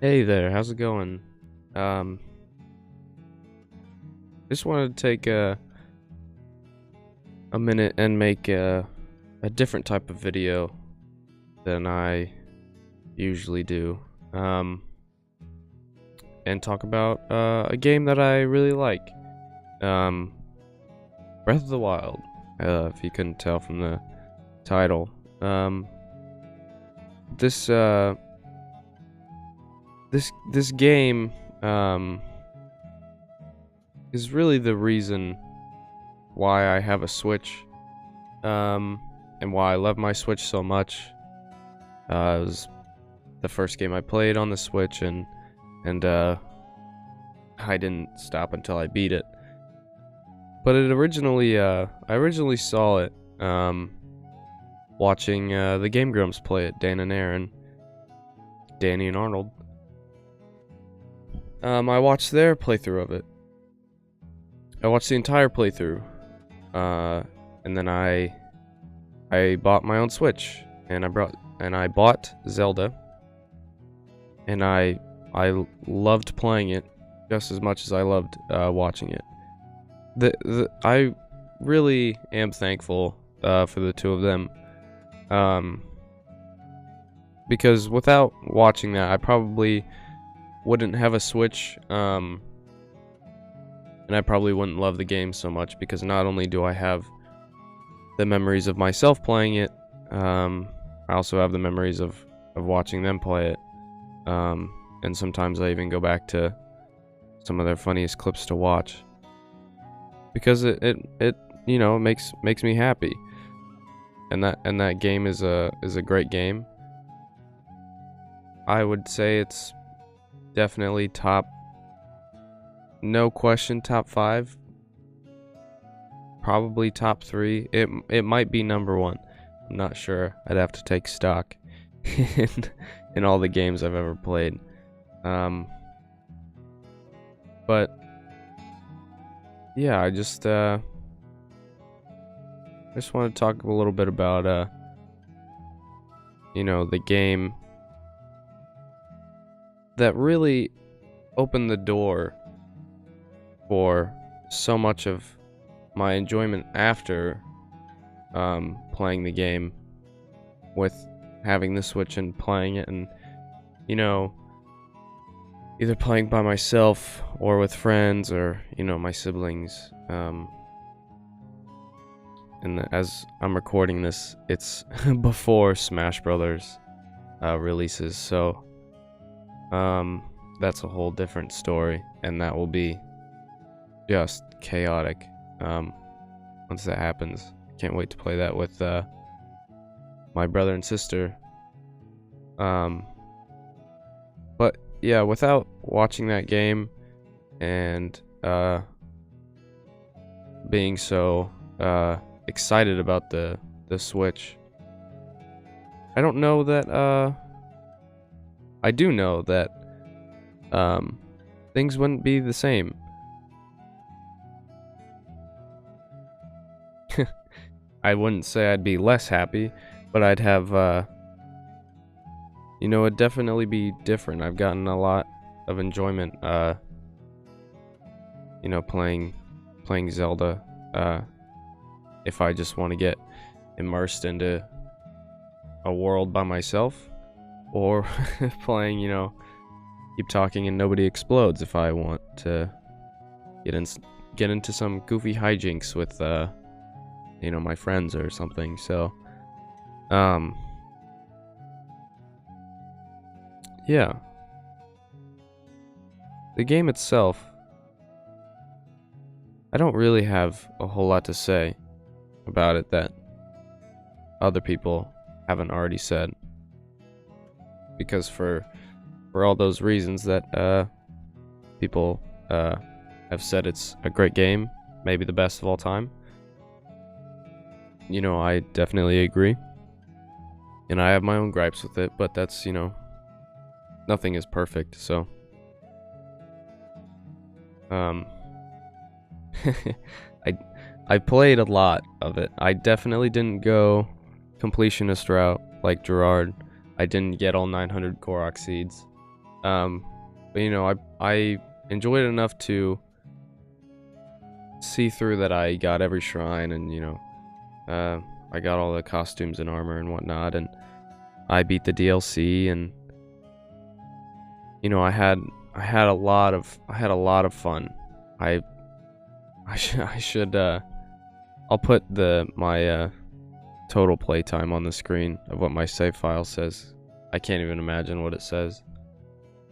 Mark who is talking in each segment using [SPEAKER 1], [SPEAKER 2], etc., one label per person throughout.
[SPEAKER 1] Hey there, how's it going? Um, just wanted to take a minute and make a different type of video than I usually do. And talk about a game that I really like. Um, Breath of the Wild. If you couldn't tell from the title. This this game is really the reason why I have a Switch, and why I love my Switch so much. It was the first game I played on the Switch, and I didn't stop until I beat it. But it originally, I originally saw it watching the Game Grumps play it, Dan and Aaron, Danny and Arnold. I watched their playthrough of it. I watched the entire playthrough, and then I bought my own Switch, and I bought Zelda, and I loved playing it just as much as I loved watching it. I really am thankful for the two of them, because without watching that, I probably wouldn't have a Switch, and I probably wouldn't love the game so much, because not only do I have the memories of myself playing it, I also have the memories of watching them play it, and sometimes I even go back to some of their funniest clips to watch, because it you know, makes me happy, and that game is a great game. I would say it's definitely top, no question, top 5, probably top 3. It might be number 1. I'm not sure. I'd have to take stock in all the games I've ever played. But yeah, I just want to talk a little bit about you know, the game that really opened the door for so much of my enjoyment after playing the game, with having the Switch and playing it, and, you know, either playing by myself or with friends, or, you know, my siblings. And as I'm recording this, it's before Smash Brothers releases, so that's a whole different story, and that will be just chaotic once that happens. Can't wait to play that with my brother and sister. But yeah, without watching that game and being so excited about the Switch, I don't know that I do know that things wouldn't be the same. I wouldn't say I'd be less happy, but I'd have, you know, it'd definitely be different. I've gotten a lot of enjoyment, you know, playing Zelda, if I just want to get immersed into a world by myself, or playing, you know, keep talking and nobody explodes, if I want to get into some goofy hijinks with, you know, my friends or something. So, yeah. The game itself, I don't really have a whole lot to say about it that other people haven't already said, because for all those reasons that people have said, it's a great game, maybe the best of all time. You know, I definitely agree, and I have my own gripes with it, but that's, you know, nothing is perfect, so I played a lot of it. I definitely didn't go completionist route like Gerard. I didn't get all 900 Korok seeds. But you know, I enjoyed it enough to see through that I got every shrine, and you know, I got all the costumes and armor and whatnot, and I beat the DLC, and you know, I had a lot of fun. I should I'll put my total playtime on the screen of what my save file says. I can't even imagine what it says.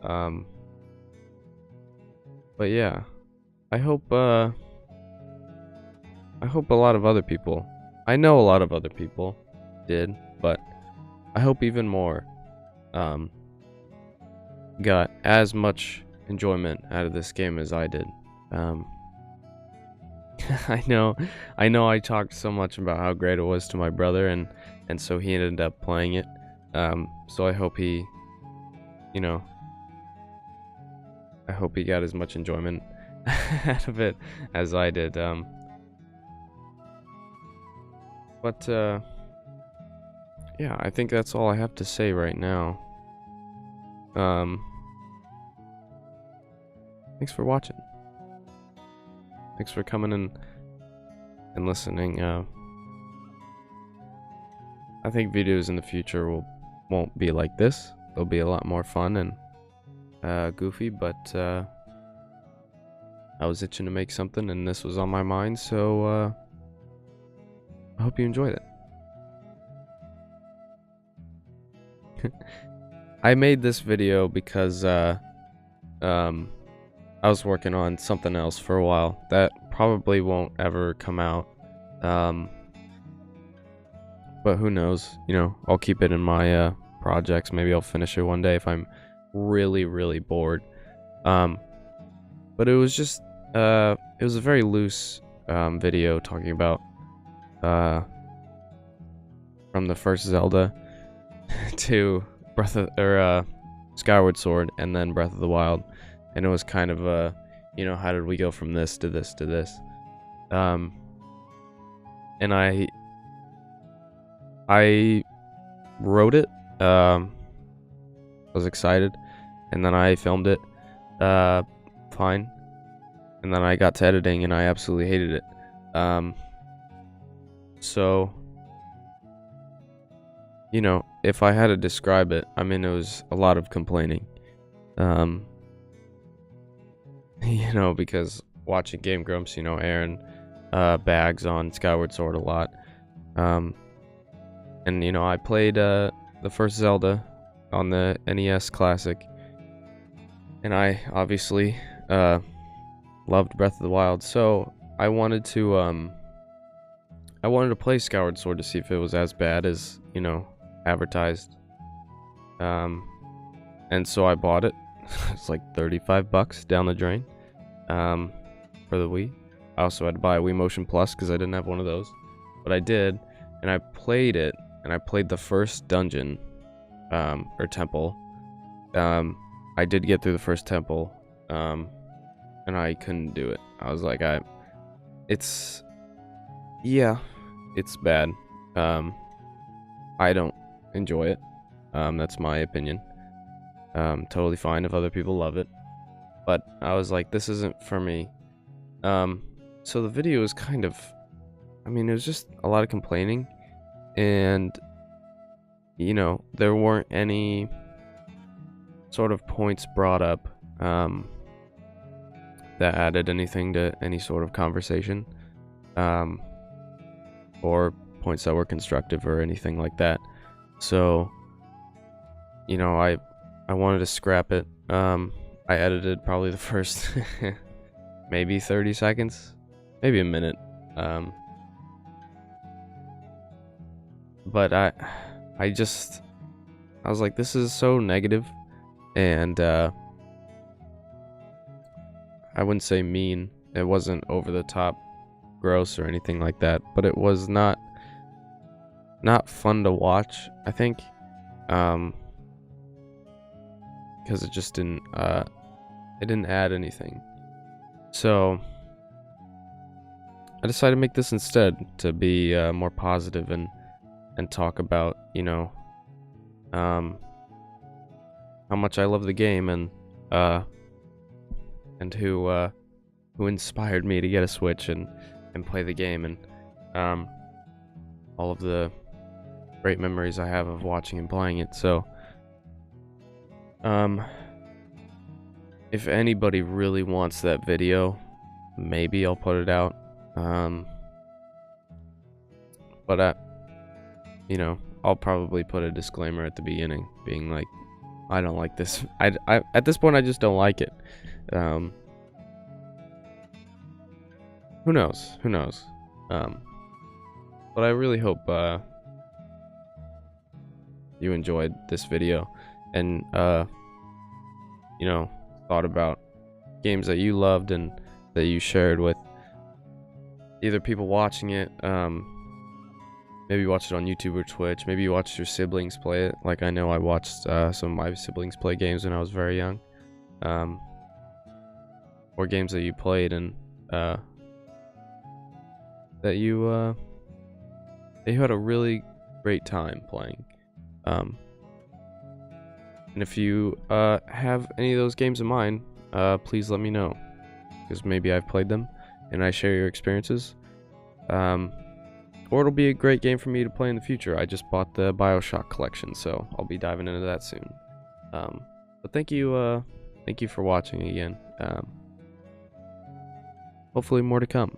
[SPEAKER 1] But yeah, I hope a lot of other people, I know a lot of other people did, but I hope even more got as much enjoyment out of this game as I did. I know I talked so much about how great it was to my brother, and so he ended up playing it. So I hope he, you know, I hope he got as much enjoyment out of it as I did. But yeah, I think that's all I have to say right now. Thanks for watching. Thanks for coming in and listening. I think videos in the future won't be like this. They'll be a lot more fun and goofy, but I was itching to make something, and this was on my mind, so I hope you enjoyed it. I made this video because I was working on something else for a while that probably won't ever come out. But who knows? You know, I'll keep it in my projects. Maybe I'll finish it one day if I'm really, really bored. But it was just it was a very loose video talking about from the first Zelda to Skyward Sword, and then Breath of the Wild, and it was kind of you know, how did we go from this to this to this? And I wrote it. I was excited, and then I filmed it fine, and then I got to editing, and I absolutely hated it. So, you know, if I had to describe it, I mean, it was a lot of complaining. You know, because watching Game Grumps, you know, Aaron bags on Skyward Sword a lot. And, you know, I played the first Zelda on the NES Classic, and I obviously loved Breath of the Wild, so I wanted to play Skyward Sword to see if it was as bad as, you know, advertised. And so I bought it. It's like $35 down the drain for the Wii. I also had to buy a Wii Motion Plus because I didn't have one of those, but I did, and I played it, and I played the first dungeon or temple. I did get through the first temple, and I couldn't do it. I was like, it's bad. I don't enjoy it. That's my opinion. Totally fine if other people love it, but I was like, this isn't for me. So the video was kind of, I mean, it was just a lot of complaining, and you know, there weren't any sort of points brought up that added anything to any sort of conversation, or points that were constructive or anything like that. So, you know, I wanted to scrap it. I edited probably the first maybe 30 seconds, maybe a minute. But I was like, this is so negative, and I wouldn't say mean. It wasn't over the top gross or anything like that, but it was not fun to watch, I think, because it just didn't add anything. So I decided to make this instead, to be more positive and talk about, you know, how much I love the game, and who inspired me to get a Switch and play the game, and all of the great memories I have of watching and playing it. So if anybody really wants that video, maybe I'll put it out. But you know, I'll probably put a disclaimer at the beginning, being like, I don't like this. I at this point, I just don't like it. Who knows? Who knows? But I really hope you enjoyed this video, and you know, thought about games that you loved and that you shared with either people watching it. Maybe you watched it on YouTube or Twitch. Maybe you watched your siblings play it. Like, I know I watched some of my siblings play games when I was very young. Or games that you played and that you had a really great time playing. And if you have any of those games in mind, please let me know, because maybe I've played them and I share your experiences. Or it'll be a great game for me to play in the future. I just bought the BioShock collection, so I'll be diving into that soon. But thank you for watching again. Hopefully more to come.